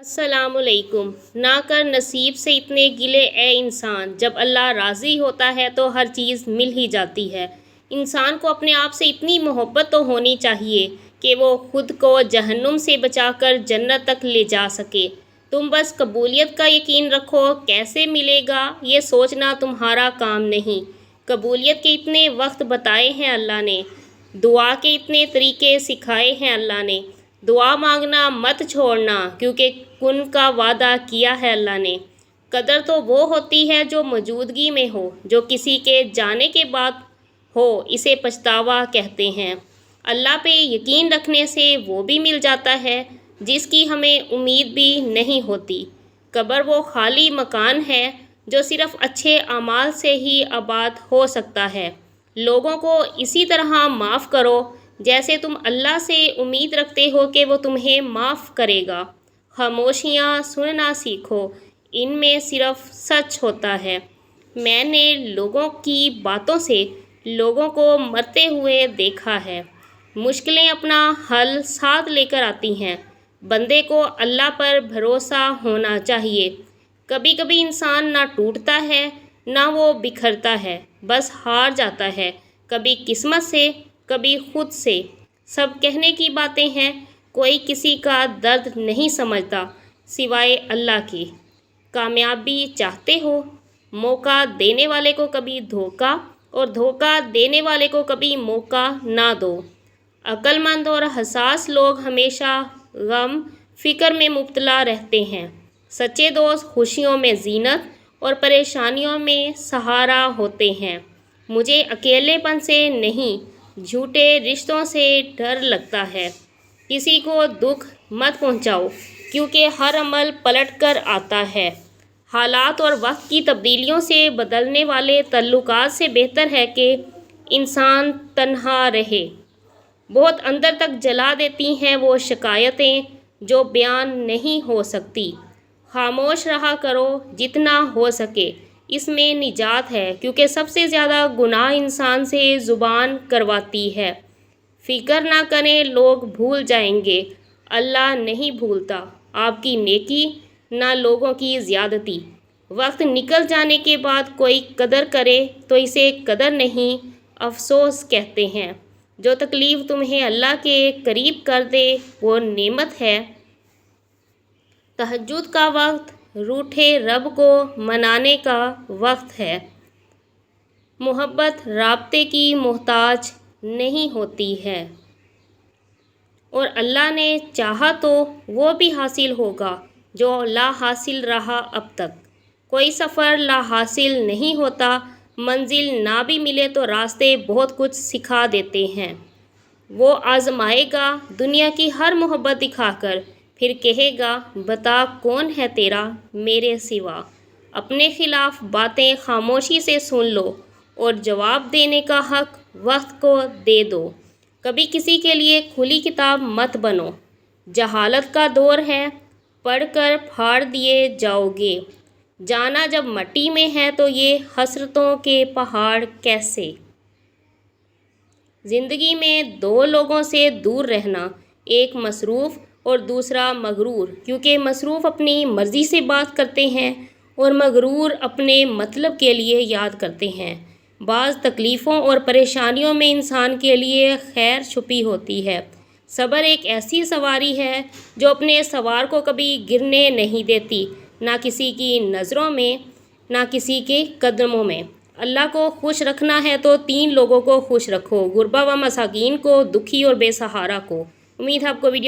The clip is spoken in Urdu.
السلام علیکم۔ نہ کر نصیب سے اتنے گلے اے انسان، جب اللہ راضی ہوتا ہے تو ہر چیز مل ہی جاتی ہے۔ انسان کو اپنے آپ سے اتنی محبت تو ہونی چاہیے کہ وہ خود کو جہنم سے بچا کر جنت تک لے جا سکے۔ تم بس قبولیت کا یقین رکھو، کیسے ملے گا یہ سوچنا تمہارا کام نہیں۔ قبولیت کے اتنے وقت بتائے ہیں اللہ نے، دعا کے اتنے طریقے سکھائے ہیں اللہ نے۔ دعا مانگنا مت چھوڑنا، کیونکہ کن کا وعدہ کیا ہے اللہ نے۔ قدر تو وہ ہوتی ہے جو موجودگی میں ہو، جو کسی کے جانے کے بعد ہو اسے پچھتاوا کہتے ہیں۔ اللہ پہ یقین رکھنے سے وہ بھی مل جاتا ہے جس کی ہمیں امید بھی نہیں ہوتی۔ قبر وہ خالی مکان ہے جو صرف اچھے اعمال سے ہی آباد ہو سکتا ہے۔ لوگوں کو اسی طرح معاف کرو جیسے تم اللہ سے امید رکھتے ہو کہ وہ تمہیں معاف کرے گا۔ خاموشیاں سننا سیکھو، ان میں صرف سچ ہوتا ہے۔ میں نے لوگوں کی باتوں سے لوگوں کو مرتے ہوئے دیکھا ہے۔ مشکلیں اپنا حل ساتھ لے کر آتی ہیں۔ بندے کو اللہ پر بھروسہ ہونا چاہیے۔ کبھی کبھی انسان نہ ٹوٹتا ہے نہ وہ بکھرتا ہے، بس ہار جاتا ہے، کبھی قسمت سے، کبھی خود سے۔ سب کہنے کی باتیں ہیں، کوئی کسی کا درد نہیں سمجھتا سوائے اللہ کے۔ کامیابی چاہتے ہو؟ موقع دینے والے کو کبھی دھوکہ اور دھوکہ دینے والے کو کبھی موقع نہ دو۔ عقل مند اور حساس لوگ ہمیشہ غم فکر میں مبتلا رہتے ہیں۔ سچے دوست خوشیوں میں زینت اور پریشانیوں میں سہارا ہوتے ہیں۔ مجھے اکیلے پن سے نہیں، جھوٹے رشتوں سے ڈر لگتا ہے۔ کسی کو دکھ مت پہنچاؤ، کیونکہ ہر عمل پلٹ کر آتا ہے۔ حالات اور وقت کی تبدیلیوں سے بدلنے والے تعلقات سے بہتر ہے کہ انسان تنہا رہے۔ بہت اندر تک جلا دیتی ہیں وہ شکایتیں جو بیان نہیں ہو سکتی۔ خاموش رہا کرو جتنا ہو سکے، اس میں نجات ہے، کیونکہ سب سے زیادہ گناہ انسان سے زبان کرواتی ہے۔ فکر نہ کریں، لوگ بھول جائیں گے، اللہ نہیں بھولتا آپ کی نیکی نہ لوگوں کی زیادتی۔ وقت نکل جانے کے بعد کوئی قدر کرے تو اسے قدر نہیں، افسوس کہتے ہیں۔ جو تکلیف تمہیں اللہ کے قریب کر دے وہ نعمت ہے۔ تہجد کا وقت روٹھے رب کو منانے کا وقت ہے۔ محبت رابطے کی محتاج نہیں ہوتی ہے، اور اللہ نے چاہا تو وہ بھی حاصل ہوگا جو لا حاصل رہا اب تک۔ کوئی سفر لا حاصل نہیں ہوتا، منزل نہ بھی ملے تو راستے بہت کچھ سکھا دیتے ہیں۔ وہ آزمائے گا دنیا کی ہر محبت دکھا کر، پھر کہے گا بتا کون ہے تیرا میرے سوا۔ اپنے خلاف باتیں خاموشی سے سن لو اور جواب دینے کا حق وقت کو دے دو۔ کبھی کسی کے لیے کھلی کتاب مت بنو۔ جہالت کا دور ہے، پڑھ کر پھاڑ دیے جاؤ گے۔ جانا جب مٹی میں ہے تو یہ حسرتوں کے پہاڑ کیسے۔ زندگی میں دو لوگوں سے دور رہنا، ایک مصروف اور دوسرا مغرور، کیونکہ مصروف اپنی مرضی سے بات کرتے ہیں اور مغرور اپنے مطلب کے لیے یاد کرتے ہیں۔ بعض تکلیفوں اور پریشانیوں میں انسان کے لیے خیر چھپی ہوتی ہے۔ صبر ایک ایسی سواری ہے جو اپنے سوار کو کبھی گرنے نہیں دیتی، نہ کسی کی نظروں میں نہ کسی کے قدموں میں۔ اللہ کو خوش رکھنا ہے تو تین لوگوں کو خوش رکھو، غربا و مساکین کو، دکھی اور بے سہارا کو۔ امید ہے آپ کو ویڈیو